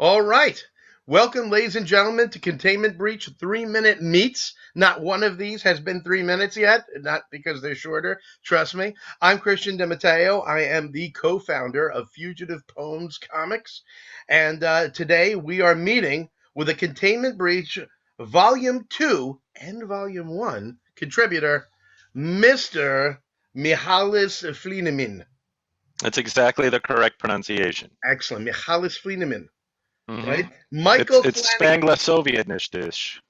All right. Welcome, ladies and gentlemen, to Containment Breach 3-minute meets. Not one of these has been 3 minutes yet, not because they're shorter. Trust me. I'm Christian DeMatteo. I am the co-founder of Fugitive Poems Comics. And today we are meeting with a Containment Breach Volume 2 and Volume 1 contributor, Mr. Mihalis Flanagan. That's exactly the correct pronunciation. Excellent. Mihalis Flanagan. Right? Mm-hmm. Michael It's Flanagan. Spangler Sovietnish dish.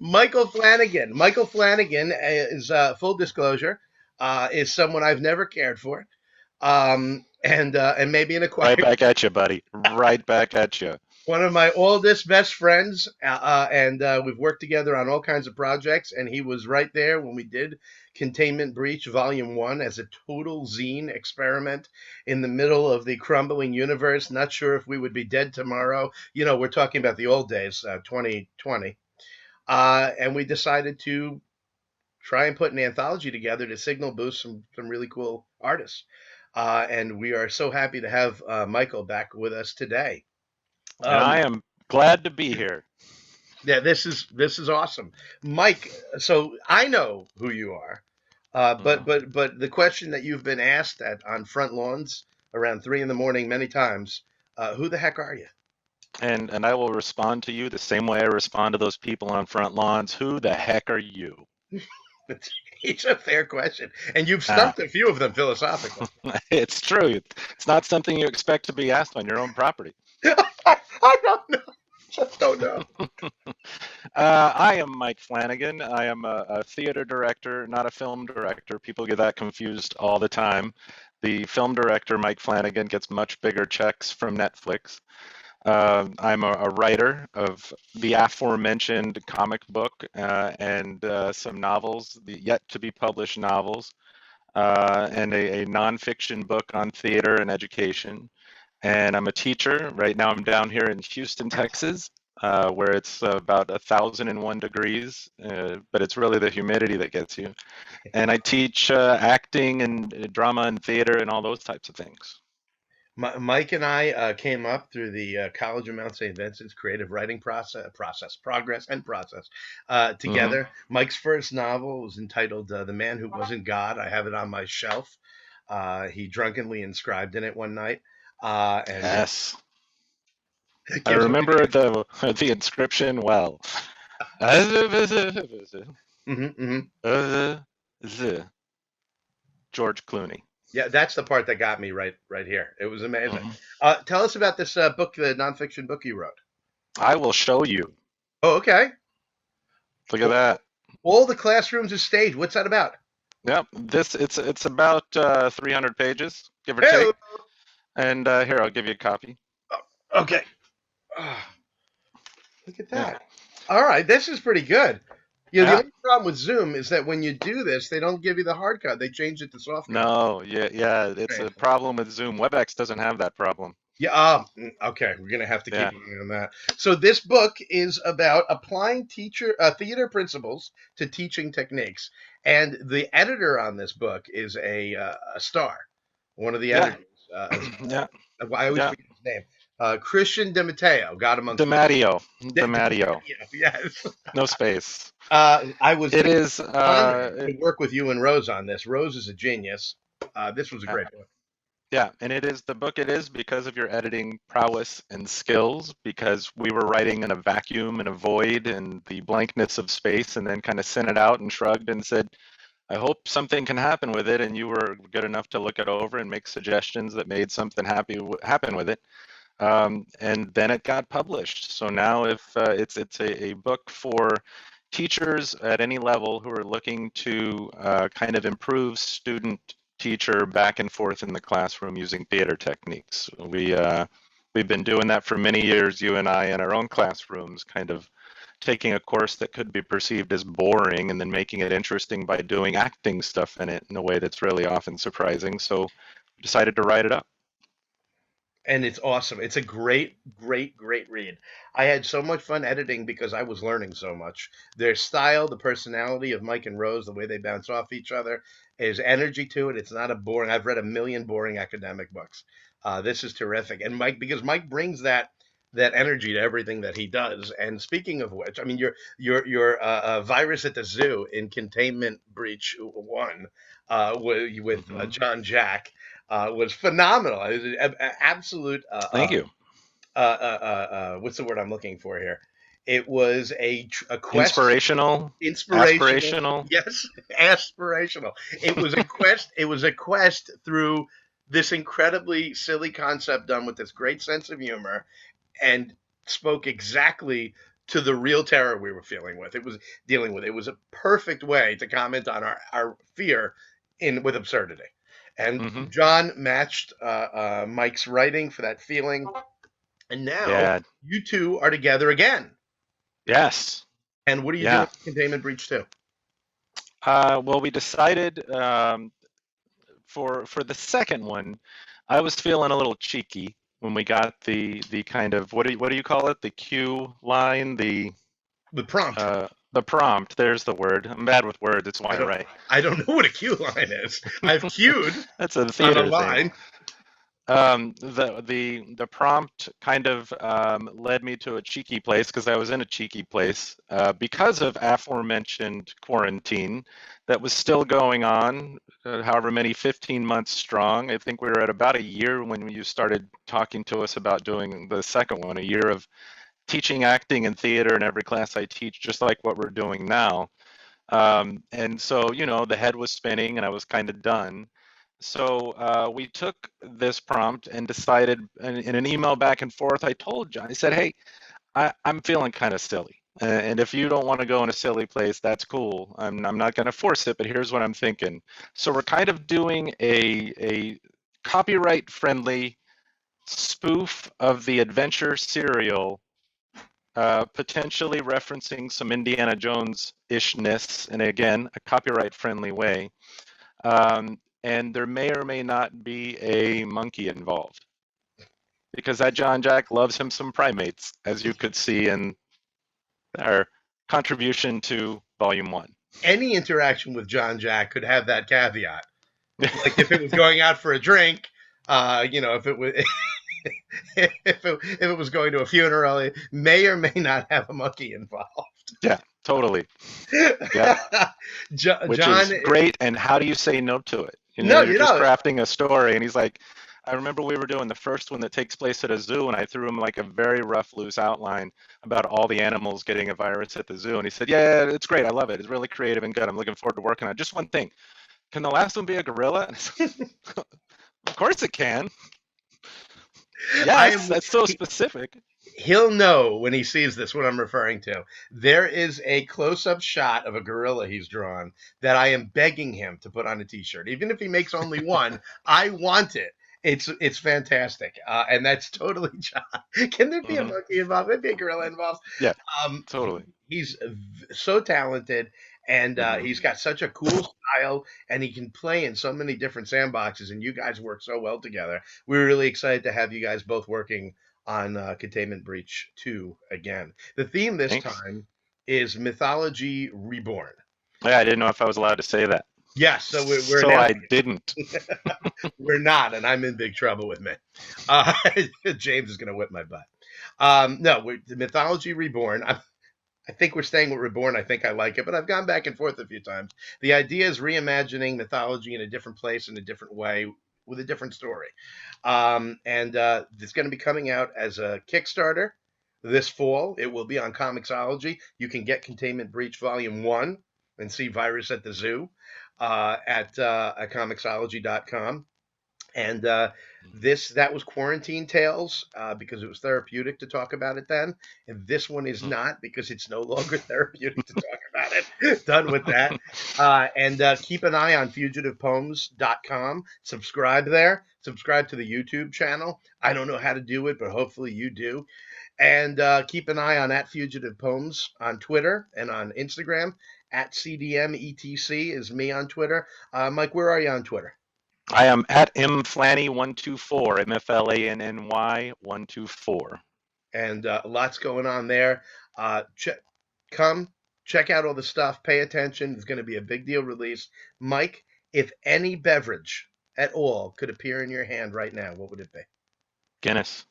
Michael Flanagan. Michael Flanagan is, full disclosure, is someone I've never cared for, and maybe an Right acquired. back at you, buddy. Right back at you. One of my oldest best friends, and we've worked together on all kinds of projects, and he was right there when we did Containment Breach Volume 1 as a total zine experiment in the middle of the crumbling universe. Not sure if we would be dead tomorrow. You know, we're talking about the old days, 2020. And we decided to try and put an anthology together to signal boost some really cool artists. And we are so happy to have Michael back with us today. And I am glad to be here. Yeah, this is awesome, Mike. So I know who you are, but the question that you've been asked on front lawns around 3 a.m. many times, who the heck are you? And I will respond to you the same way I respond to those people on front lawns. Who the heck are you? It's a fair question, and you've stumped a few of them philosophically. It's true. It's not something you expect to be asked on your own property. I don't know. Just don't know. I am Mike Flanagan. I am a theater director, not a film director. People get that confused all the time. The film director, Mike Flanagan, gets much bigger checks from Netflix. I'm a writer of the aforementioned comic book and some novels, the yet to be published novels, and a nonfiction book on theater and education. And I'm a teacher. Right now, I'm down here in Houston, Texas, where it's about 1,001 degrees, but it's really the humidity that gets you. And I teach acting and drama and theater and all those types of things. Mike and I came up through the College of Mount St. Vincent's creative writing progress together. Mike's first novel was entitled The Man Who Wasn't God. I have it on my shelf. He drunkenly inscribed in it one night. And Yes. I remember the inscription well. George Clooney. Yeah, that's the part that got me right here. It was amazing. Tell us about this book, the nonfiction book you wrote. I will show you. Oh, okay. Look at that. All the classrooms are staged. What's that about? Yep. It's about 300 pages, give or take. And here, I'll give you a copy. Okay. Look at that. Yeah. All right, this is pretty good. You know, the only problem with Zoom is that when you do this, they don't give you the hard cut. They change it to soft cut. No, yeah, it's a problem with Zoom. WebEx doesn't have that problem. Yeah. Okay. We're gonna have to keep an eye on that. So this book is about applying theater principles to teaching techniques, and the editor on this book is a star, one of the editors. Yeah. I always forget his name. Christian DeMatteo, God amongst DeMatteo. Yes. No space. I was. It is to work with you and Rose on this. Rose is a genius. This was a great book. Yeah, and it is the book. It is because of your editing prowess and skills. Because we were writing in a vacuum and a void and the blankness of space, and then kind of sent it out and shrugged and said, "I hope something can happen with it." And you were good enough to look it over and make suggestions that made something happen with it. And then it got published. So now, if it's a book for teachers at any level who are looking to kind of improve student-teacher back and forth in the classroom using theater techniques. We've been doing that for many years, you and I, in our own classrooms, kind of taking a course that could be perceived as boring and then making it interesting by doing acting stuff in it in a way that's really often surprising. So we decided to write it up. And it's awesome. It's a great read. I had so much fun editing because I was learning so much. Their style, the personality of Mike and Rose, the way they bounce off each other, there's energy to it. It's not a boring. I've read a million boring academic books. This is terrific, and Mike, because Mike brings that energy to everything that he does. And speaking of which, I mean, your virus at the zoo in Containment Breach One with Hmm. John Jack was phenomenal. It was an absolute Thank you. what's the word I'm looking for here? It was a quest, Inspirational, inspirational. aspirational. Yes, aspirational. It was a quest. It was a quest through this incredibly silly concept done with this great sense of humor and spoke exactly to the real terror we were feeling with. It was dealing with. It was a perfect way to comment on our fear in with absurdity. And Hmm. John matched Mike's writing for that feeling. And now Yeah. you two are together again. Yes. And what are you doing Yeah. for Containment Breach 2? Well, we decided for the second one, I was feeling a little cheeky when we got the kind of what do you call it? The cue line, The prompt. the prompt. There's the word. I'm bad with words. It's why I I don't. write. I don't know what a cue line is. I've queued That's a on a theater thing. line. The prompt kind of led me to a cheeky place because I was in a cheeky place because of aforementioned quarantine that was still going on, however many 15 months strong. I think we were at about a year when you started talking to us about doing the second one, a year of teaching acting and theater in every class I teach, just like what we're doing now. And so, the head was spinning and I was kind of done. So we took this prompt and decided in an email back and forth, I told John, I said, hey, I'm feeling kind of silly. And if you don't want to go in a silly place, that's cool. I'm not going to force it, but here's what I'm thinking. So we're kind of doing a copyright friendly spoof of the adventure serial, potentially referencing some Indiana Jones ishness, and again, a copyright friendly way. And there may or may not be a monkey involved because that John Jack loves him some primates, as you could see in our contribution to Volume 1. Any interaction with John Jack could have that caveat. Like if it was going out for a drink, if it was if it was going to a funeral, it may or may not have a monkey involved. Yeah, totally. Yep. Which John, is great. And how do you say no to it? no, You're you just know, crafting a story, and he's like, I remember we were doing the first one that takes place at a zoo, and I threw him like a very rough, loose outline about all the animals getting a virus at the zoo, and he said, "Yeah, it's great. I love it. It's really creative and good. I'm looking forward to working on it. Just one thing: can the last one be a gorilla?" And I said, of course it can. I Yes, am. that's so specific. He'll know when he sees this what I'm referring to. There is a close-up shot of a gorilla he's drawn that I am begging him to put on a T-shirt. Even if he makes only one, I want it. It's fantastic, and that's totally John. Can there be a Hmm. monkey involved? Maybe a gorilla involved. Yeah, He, totally. he's so talented, and Hmm. he's got such a cool style, and he can play in so many different sandboxes. And you guys work so well together. We're really excited to have you guys both working on Containment Breach 2 again. The theme this Thanks. time is Mythology Reborn. Yeah, I didn't know if I was allowed to say that. Yes, so we're So I announcing didn't. it. We're not, and I'm in big trouble with me. Uh, James is going to whip my butt. No, the Mythology Reborn. I think we're staying with Reborn. I think I like it, but I've gone back and forth a few times. The idea is reimagining mythology in a different place, in a different way, with a different story. And it's going to be coming out as a Kickstarter this fall. It will be on Comixology. You can get Containment Breach Volume 1 and see Virus at the Zoo at Comixology.com. And that was Quarantine Tales because it was therapeutic to talk about it then, and this one is not because it's no longer therapeutic to talk about it. Done with that. And keep an eye on fugitivepoems.com. Subscribe there. Subscribe to the YouTube channel. I don't know how to do it, but hopefully you do. And keep an eye on at Fugitive Poems on Twitter and on Instagram. At CDMETC is me on Twitter. Mike, where are you on Twitter? I am at mflanny124, MFLANNY 124. And lots going on there. Come check out all the stuff. Pay attention. It's going to be a big deal release. Mike, if any beverage at all could appear in your hand right now, what would it be? Guinness.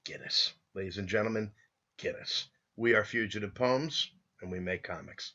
Guinness. Ladies and gentlemen, Guinness. We are Fugitive Poems, and we make comics.